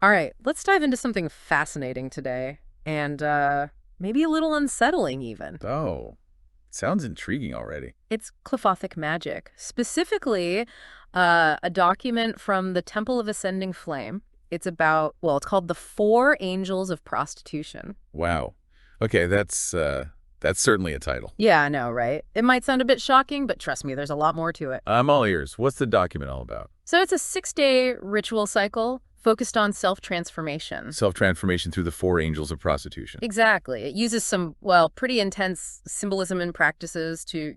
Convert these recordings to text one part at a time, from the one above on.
All right, let's dive into something fascinating today, and maybe a little unsettling even. Oh, sounds intriguing already. It's Qliphothic magic, specifically a document from the Temple of Ascending Flame. It's about, well, it's called the Four Angels of Prostitution. Wow. Okay, that's certainly a title. Yeah, I know, right? It might sound a bit shocking, but trust me, there's a lot more to it. I'm all ears. What's the document all about? So it's a 6-day ritual cycle focused on self-transformation. Self-transformation through the Four Angels of Prostitution. Exactly. It uses some, well, pretty intense symbolism and practices to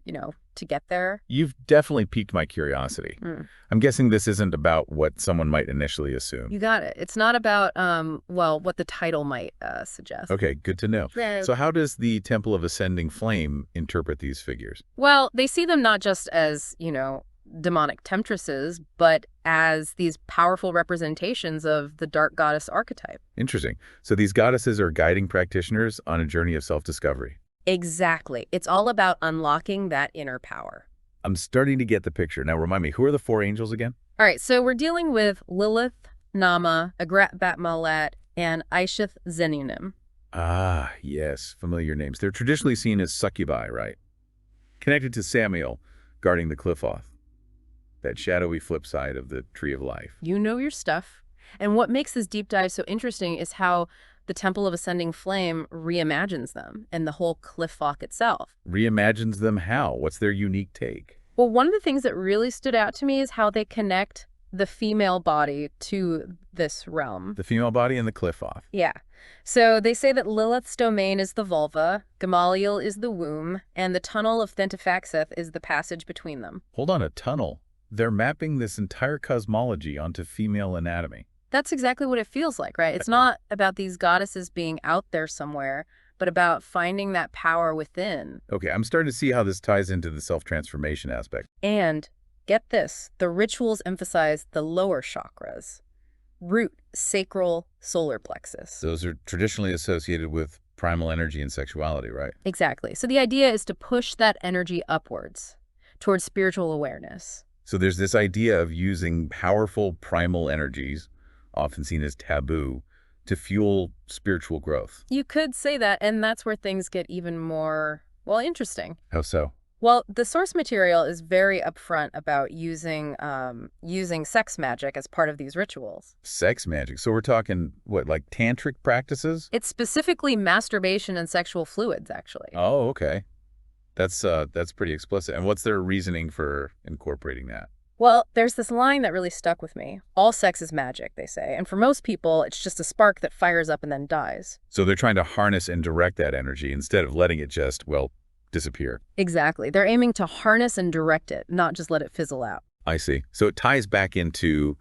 get there. You've definitely piqued my curiosity. Mm. I'm guessing this isn't about what someone might initially assume. You got it. It's not about, well, what the title might suggest. Okay, good to know. So how does the Temple of Ascending Flame interpret these figures? Well, they see them not just as, demonic temptresses, but as these powerful representations of the dark goddess archetype. Interesting. So these goddesses are guiding practitioners on a journey of self-discovery. Exactly. It's all about unlocking that inner power. I'm starting to get the picture. Now remind me, who are the four angels again? All right, so we're dealing with Lilith, Nama, Agrat Batmalet, and Aishith Zenunim. Ah, yes, familiar names. They're traditionally seen as succubi, right? Connected to Samuel, guarding the Qliphoth. That shadowy flip side of the Tree of Life. You know your stuff. And what makes this deep dive so interesting is how the Temple of Ascending Flame reimagines them and the whole Qliphoth itself. Reimagines them how? What's their unique take? Well, one of the things that really stood out to me is how they connect the female body to this realm. The female body and the Qliphoth. Yeah. So they say that Lilith's domain is the vulva, Gamaliel is the womb, and the tunnel of Thentafaxeth is the passage between them. Hold on, a tunnel. They're mapping this entire cosmology onto female anatomy. That's exactly what it feels like, right? It's not about these goddesses being out there somewhere, but about finding that power within. Okay, I'm starting to see how this ties into the self-transformation aspect. And get this, the rituals emphasize the lower chakras: root, sacral, solar plexus. Those are traditionally associated with primal energy and sexuality, right? Exactly. So the idea is to push that energy upwards towards spiritual awareness. So there's this idea of using powerful primal energies, often seen as taboo, to fuel spiritual growth. You could say that, and that's where things get even more, well, interesting. How so? Well, the source material is very upfront about using sex magic as part of these rituals. Sex magic. So we're talking, what, like tantric practices? It's specifically masturbation and sexual fluids, actually. Oh, okay. That's pretty explicit. And what's their reasoning for incorporating that? Well, there's this line that really stuck with me. All sex is magic, they say. And for most people, it's just a spark that fires up and then dies. So they're trying to harness and direct that energy instead of letting it just, well, disappear. Exactly. They're aiming to harness and direct it, not just let it fizzle out. I see. So it ties back into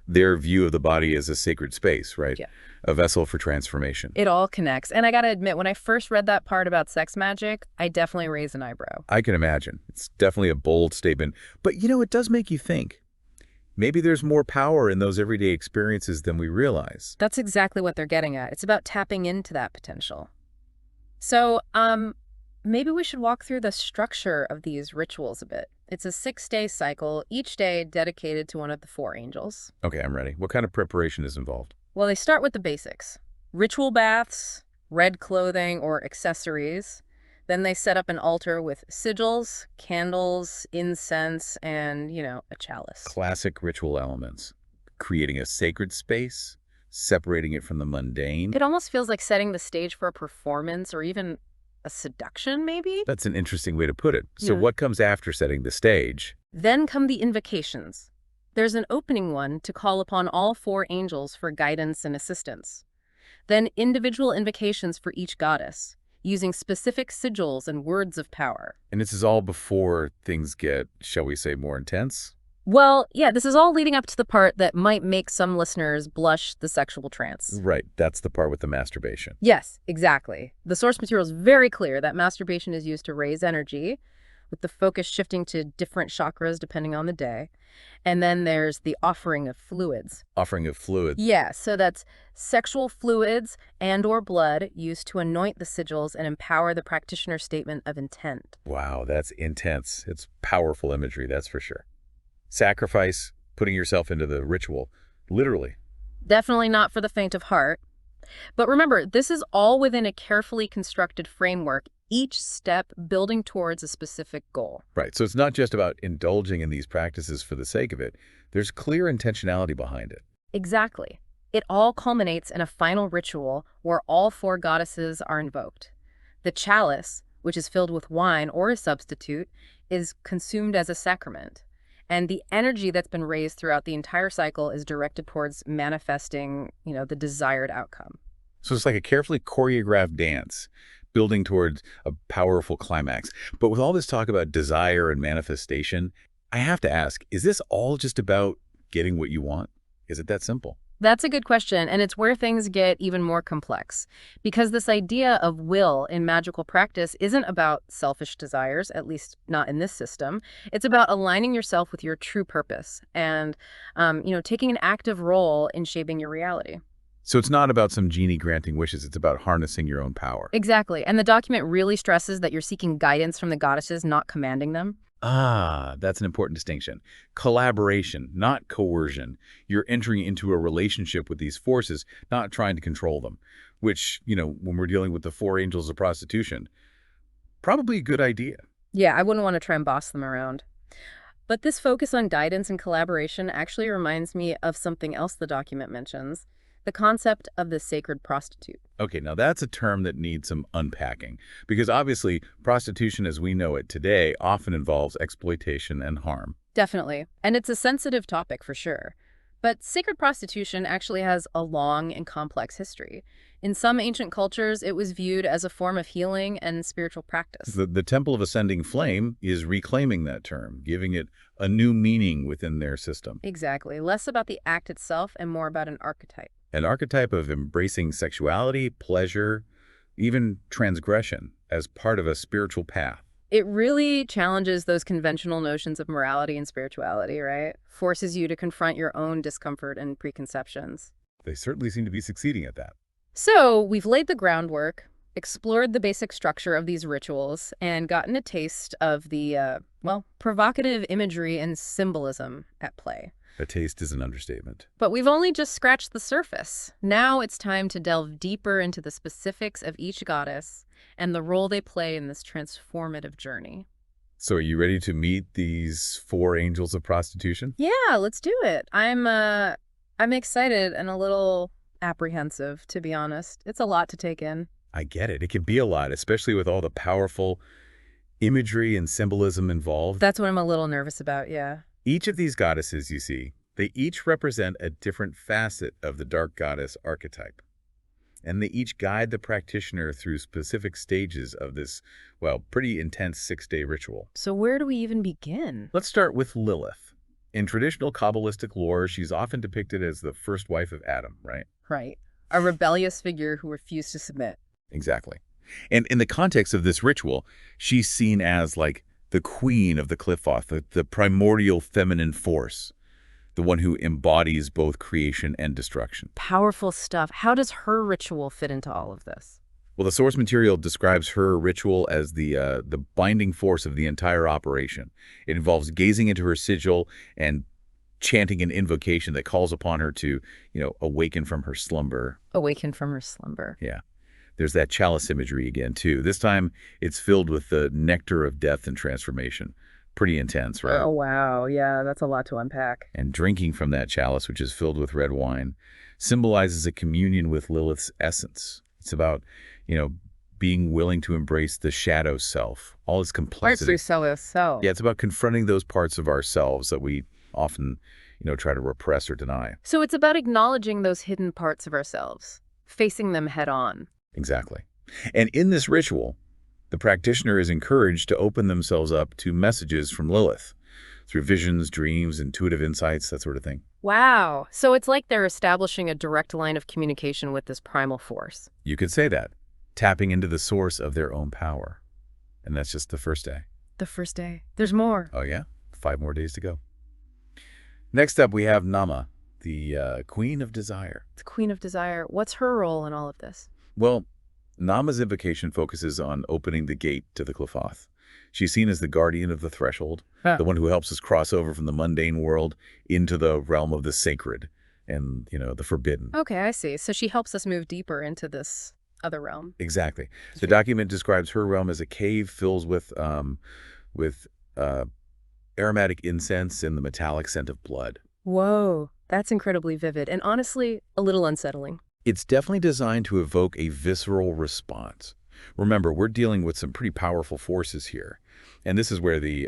their view of the body as a sacred space, right? Yeah. A vessel for transformation. It all connects. And I gotta admit, when I first read that part about sex magic, I definitely raised an eyebrow. I can imagine. It's definitely a bold statement. But, it does make you think. Maybe there's more power in those everyday experiences than we realize. That's exactly what they're getting at. It's about tapping into that potential. So, maybe we should walk through the structure of these rituals a bit. It's a 6-day cycle, each day dedicated to one of the four angels. Okay, I'm ready. What kind of preparation is involved? Well, they start with the basics: ritual baths, red clothing or accessories. Then they set up an altar with sigils, candles, incense, and, a chalice. Classic ritual elements. Creating a sacred space, separating it from the mundane. It almost feels like setting the stage for a performance or even a seduction, maybe? That's an interesting way to put it. So Yeah. what comes after setting the stage? Then come the invocations. There's an opening one to call upon all four angels for guidance and assistance. Then individual invocations for each goddess, using specific sigils and words of power. And this is all before things get, shall we say, more intense? Well, yeah, this is all leading up to the part that might make some listeners blush the sexual trance. Right, that's the part with the masturbation. Yes, exactly. The source material is very clear that masturbation is used to raise energy, with the focus shifting to different chakras depending on the day. And then there's the offering of fluids. Offering of fluid. Yeah, so that's sexual fluids and or blood used to anoint the sigils and empower the practitioner's statement of intent. Wow, that's intense. It's powerful imagery, that's for sure. Sacrifice, putting yourself into the ritual, literally. Definitely not for the faint of heart. But remember, this is all within a carefully constructed framework, each step building towards a specific goal. Right. So it's not just about indulging in these practices for the sake of it. There's clear intentionality behind it. Exactly. It all culminates in a final ritual where all four goddesses are invoked. The chalice, which is filled with wine or a substitute, is consumed as a sacrament. And the energy that's been raised throughout the entire cycle is directed towards manifesting, the desired outcome. So it's like a carefully choreographed dance, building towards a powerful climax. But with all this talk about desire and manifestation, I have to ask, is this all just about getting what you want? Is it that simple? That's a good question, and it's where things get even more complex. Because this idea of will in magical practice isn't about selfish desires, at least not in this system. It's about aligning yourself with your true purpose and, taking an active role in shaping your reality. So it's not about some genie granting wishes. It's about harnessing your own power. Exactly, and the document really stresses that you're seeking guidance from the goddesses, not commanding them. Ah, that's an important distinction. Collaboration, not coercion. You're entering into a relationship with these forces, not trying to control them, which, when we're dealing with the Four Angels of Prostitution, probably a good idea. Yeah, I wouldn't want to try and boss them around. But this focus on guidance and collaboration actually reminds me of something else the document mentions, the concept of the sacred prostitute. Okay, now that's a term that needs some unpacking, because obviously prostitution as we know it today often involves exploitation and harm. Definitely. And it's a sensitive topic for sure. But sacred prostitution actually has a long and complex history. In some ancient cultures, it was viewed as a form of healing and spiritual practice. The Temple of Ascending Flame is reclaiming that term, giving it a new meaning within their system. Exactly. Less about the act itself and more about an archetype. An archetype of embracing sexuality, pleasure, even transgression as part of a spiritual path. It really challenges those conventional notions of morality and spirituality, right? Forces you to confront your own discomfort and preconceptions. They certainly seem to be succeeding at that. So we've laid the groundwork, explored the basic structure of these rituals, and gotten a taste of the, provocative imagery and symbolism at play. A taste is an understatement. But we've only just scratched the surface. Now it's time to delve deeper into the specifics of each goddess and the role they play in this transformative journey. So are you ready to meet these Four Angels of Prostitution? Yeah, let's do it. I'm excited and a little apprehensive, to be honest. It's a lot to take in. I get it. It can be a lot, especially with all the powerful imagery and symbolism involved. That's what I'm a little nervous about, yeah. Each of these goddesses, you see, they each represent a different facet of the dark goddess archetype. And they each guide the practitioner through specific stages of this, pretty intense 6-day ritual. So where do we even begin? Let's start with Lilith. In traditional Kabbalistic lore, she's often depicted as the first wife of Adam, right? Right. A rebellious figure who refused to submit. Exactly. And in the context of this ritual, she's seen as like the queen of the Qliphoth, the primordial feminine force, the one who embodies both creation and destruction. Powerful stuff. How does her ritual fit into all of this? Well, the source material describes her ritual as the binding force of the entire operation. It involves gazing into her sigil and chanting an invocation that calls upon her to, awaken from her slumber. Awaken from her slumber. Yeah. There's that chalice imagery again, too. This time, it's filled with the nectar of death and transformation. Pretty intense, right? Oh, wow. Yeah, that's a lot to unpack. And drinking from that chalice, which is filled with red wine, symbolizes a communion with Lilith's essence. It's about, being willing to embrace the shadow self, all its complexity. Self. Yeah, it's about confronting those parts of ourselves that we often, try to repress or deny. So it's about acknowledging those hidden parts of ourselves, facing them head on. Exactly. And in this ritual, the practitioner is encouraged to open themselves up to messages from Lilith through visions, dreams, intuitive insights, that sort of thing. Wow. So it's like they're establishing a direct line of communication with this primal force. You could say that, tapping into the source of their own power. And that's just the first day. The first day. There's more. Oh, yeah? 5 more days to go. Next up, we have Nama, the Queen of Desire. The Queen of Desire. What's her role in all of this? Well, Nama's invocation focuses on opening the gate to the Qliphoth. She's seen as the guardian of the threshold, the one who helps us cross over from the mundane world into the realm of the sacred. and, the forbidden. Okay, I see. So she helps us move deeper into this other realm. Exactly. The document describes her realm as a cave filled with uh, aromatic incense and the metallic scent of blood. Whoa, that's incredibly vivid and honestly a little unsettling. It's definitely designed to evoke a visceral response. Remember, we're dealing with some pretty powerful forces here, and this is where the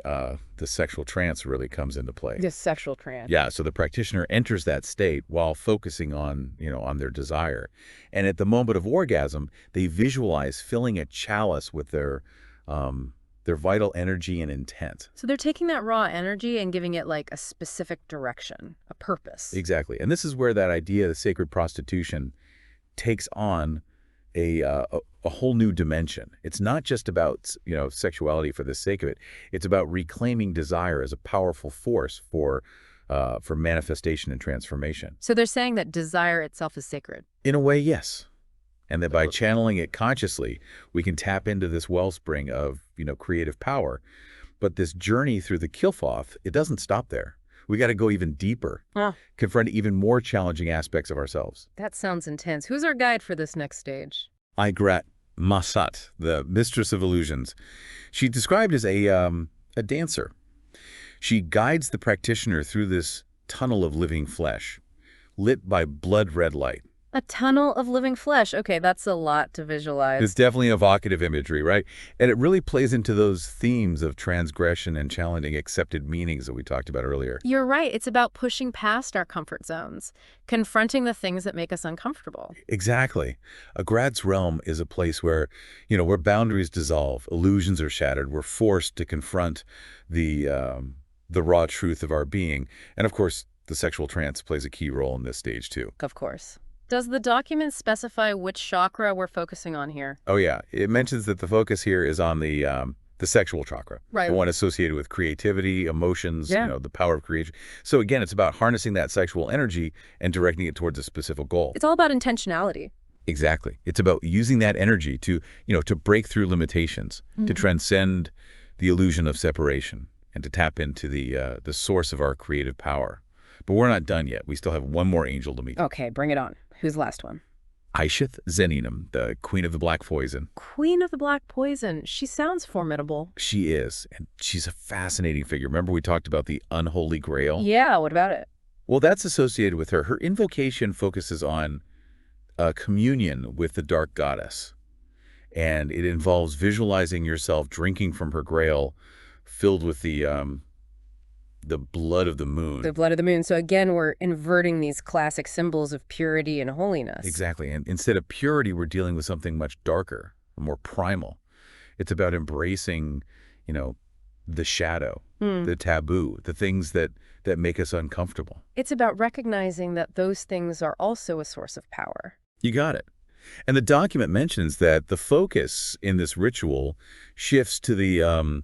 sexual trance really comes into play. This sexual trance. Yeah, so the practitioner enters that state while focusing on, on their desire. And at the moment of orgasm, they visualize filling a chalice with their vital energy and intent. So they're taking that raw energy and giving it like a specific direction, a purpose. Exactly. And this is where that idea of sacred prostitution takes on a whole new dimension. It's not just about, sexuality for the sake of it. It's about reclaiming desire as a powerful force for manifestation and transformation. So they're saying that desire itself is sacred. In a way, yes. And that by channeling it consciously, we can tap into this wellspring of, creative power. But this journey through the Kilfoth, it doesn't stop there. We got to go even deeper, confront even more challenging aspects of ourselves. That sounds intense. Who's our guide for this next stage? Asenath Mason, the mistress of illusions. She's described as a dancer. She guides the practitioner through this tunnel of living flesh, lit by blood-red light. A tunnel of living flesh. Okay, that's a lot to visualize. It's definitely evocative imagery, right? And it really plays into those themes of transgression and challenging accepted meanings that we talked about earlier. You're right. It's about pushing past our comfort zones, confronting the things that make us uncomfortable. Exactly. Agrad's realm is a place where, where boundaries dissolve, illusions are shattered, we're forced to confront the raw truth of our being. And of course, the sexual trance plays a key role in this stage too. Of course. Does the document specify which chakra we're focusing on here? Oh yeah, it mentions that the focus here is on the sexual chakra, right? The one associated with creativity, emotions, the power of creation. So again, it's about harnessing that sexual energy and directing it towards a specific goal. It's all about intentionality. Exactly. It's about using that energy to, to break through limitations, to transcend the illusion of separation, and to tap into the source of our creative power. But we're not done yet. We still have one more angel to meet. Okay, bring it on. Who's the last one? Asenath Mason, the Queen of the Black Poison. Queen of the Black Poison. She sounds formidable. She is, and she's a fascinating figure. Remember we talked about the unholy grail? Yeah, what about it? Well, that's associated with her. Her invocation focuses on communion with the dark goddess, and it involves visualizing yourself drinking from her grail filled with the blood of the moon. The blood of the moon. So again, we're inverting these classic symbols of purity and holiness. Exactly. And instead of purity, we're dealing with something much darker, more primal. It's about embracing, the shadow, the taboo, the things that make us uncomfortable. It's about recognizing that those things are also a source of power. You got it. And the document mentions that the focus in this ritual shifts to the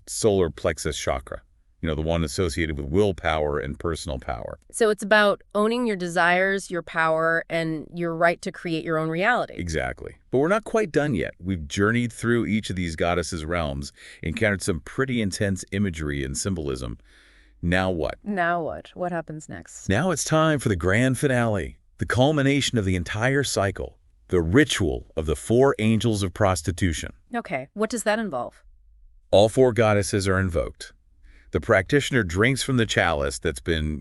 solar plexus chakra. The one associated with willpower and personal power. So it's about owning your desires, your power, and your right to create your own reality. Exactly. But we're not quite done yet. We've journeyed through each of these goddesses' realms, encountered some pretty intense imagery and symbolism. Now what? Now what? What happens next? Now it's time for the grand finale, the culmination of the entire cycle, the ritual of the Four Angels of Prostitution. Okay, what does that involve? All four goddesses are invoked. The practitioner drinks from the chalice that's been,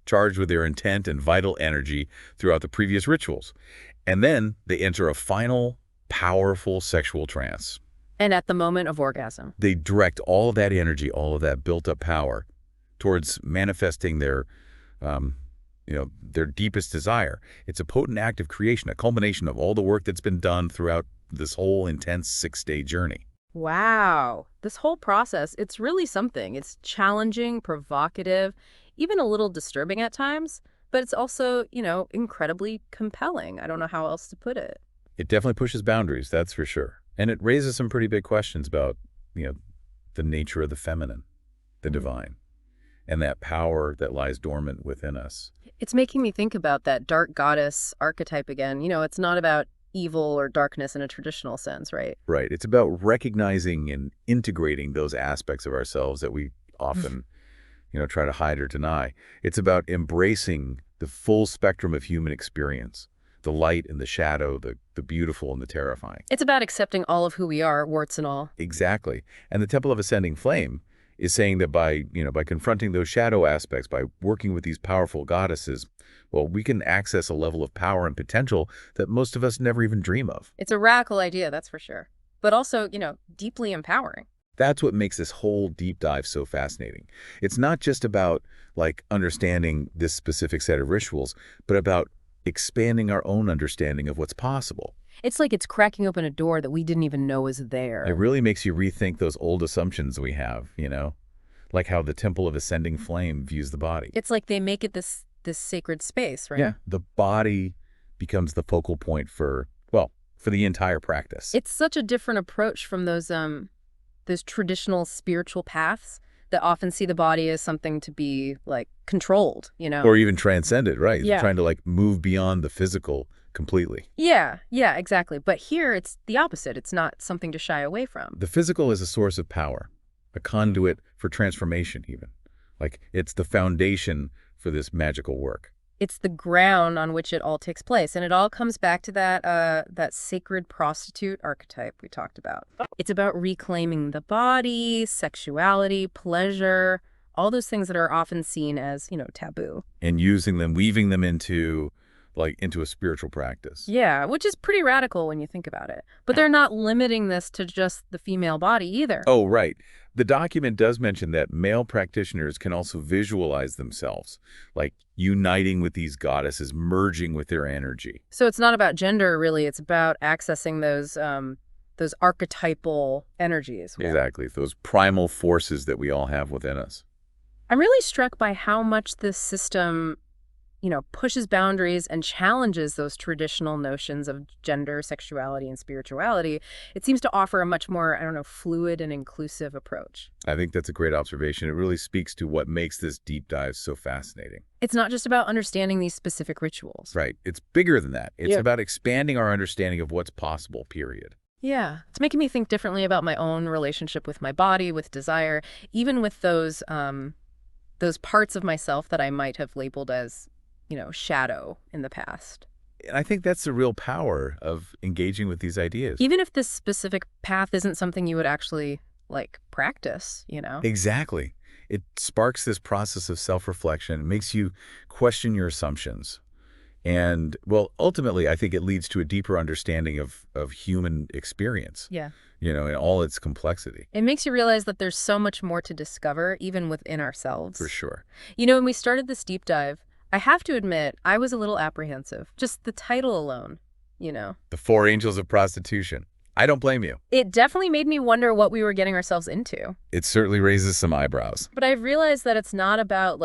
charged with their intent and vital energy throughout the previous rituals. And then they enter a final, powerful sexual trance. And at the moment of orgasm. They direct all of that energy, all of that built-up power towards manifesting their deepest desire. It's a potent act of creation, a culmination of all the work that's been done throughout this whole intense 6-day journey. Wow. This whole process, it's really something. It's challenging, provocative, even a little disturbing at times, but it's also, incredibly compelling. I don't know how else to put it. It definitely pushes boundaries, that's for sure. And it raises some pretty big questions about, the nature of the feminine, the divine, and that power that lies dormant within us. It's making me think about that dark goddess archetype again. It's not about evil or darkness in a traditional sense, right? Right. It's about recognizing and integrating those aspects of ourselves that we often, try to hide or deny. It's about embracing the full spectrum of human experience, the light and the shadow, the beautiful and the terrifying. It's about accepting all of who we are, warts and all. Exactly. And the Temple of Ascending Flame is saying that by confronting those shadow aspects, by working with these powerful goddesses, well, we can access a level of power and potential that most of us never even dream of. It's a radical idea, that's for sure. But also, deeply empowering. That's what makes this whole deep dive so fascinating. It's not just about, understanding this specific set of rituals, but about expanding our own understanding of what's possible. It's like it's cracking open a door that we didn't even know was there. It really makes you rethink those old assumptions we have, like how the Temple of Ascending Flame views the body. It's like they make it this sacred space, right? Yeah, the body becomes the focal point for the entire practice. It's such a different approach from those traditional spiritual paths that often see the body as something to be controlled, Or even transcended, right? Yeah. Trying to move beyond the physical completely. Yeah, exactly. But here it's the opposite. It's not something to shy away from. The physical is a source of power, a conduit for transformation even. It's the foundation for this magical work. It's the ground on which it all takes place. And it all comes back to that sacred prostitute archetype we talked about. It's about reclaiming the body, sexuality, pleasure, all those things that are often seen as, taboo. And using them, weaving them into a spiritual practice. Yeah, which is pretty radical when you think about it. But they're not limiting this to just the female body either. Oh, right. The document does mention that male practitioners can also visualize themselves, uniting with these goddesses, merging with their energy. So it's not about gender, really. It's about accessing those archetypal energies. Exactly. Those primal forces that we all have within us. I'm really struck by how much this system pushes boundaries and challenges those traditional notions of gender, sexuality, and spirituality. It seems to offer a much more, fluid and inclusive approach. I think that's a great observation. It really speaks to what makes this deep dive so fascinating. It's not just about understanding these specific rituals. Right. It's bigger than that. It's Yeah. about expanding our understanding of what's possible, period. Yeah. It's making me think differently about my own relationship with my body, with desire, even with those parts of myself that I might have labeled as shadow in the past. And I think that's the real power of engaging with these ideas. Even if this specific path isn't something you would actually, practice, Exactly. It sparks this process of self-reflection, makes you question your assumptions. And, ultimately, I think it leads to a deeper understanding of human experience, Yeah. in all its complexity. It makes you realize that there's so much more to discover, even within ourselves. For sure. When we started this deep dive, I have to admit, I was a little apprehensive. Just the title alone, The Four Angels of Prostitution. I don't blame you. It definitely made me wonder what we were getting ourselves into. It certainly raises some eyebrows. But I've realized that it's not about,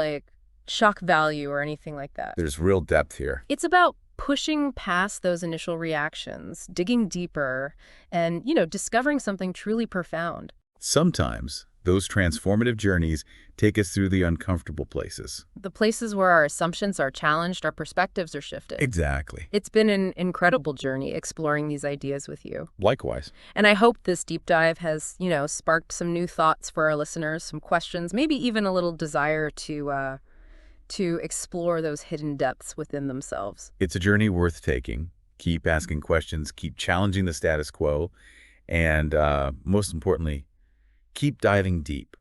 shock value or anything like that. There's real depth here. It's about pushing past those initial reactions, digging deeper, and, discovering something truly profound. Sometimes those transformative journeys take us through the uncomfortable places. The places where our assumptions are challenged, our perspectives are shifted. Exactly. It's been an incredible journey exploring these ideas with you. Likewise. And I hope this deep dive has, sparked some new thoughts for our listeners, some questions, maybe even a little desire to explore those hidden depths within themselves. It's a journey worth taking. Keep asking questions, keep challenging the status quo, and most importantly, keep diving deep.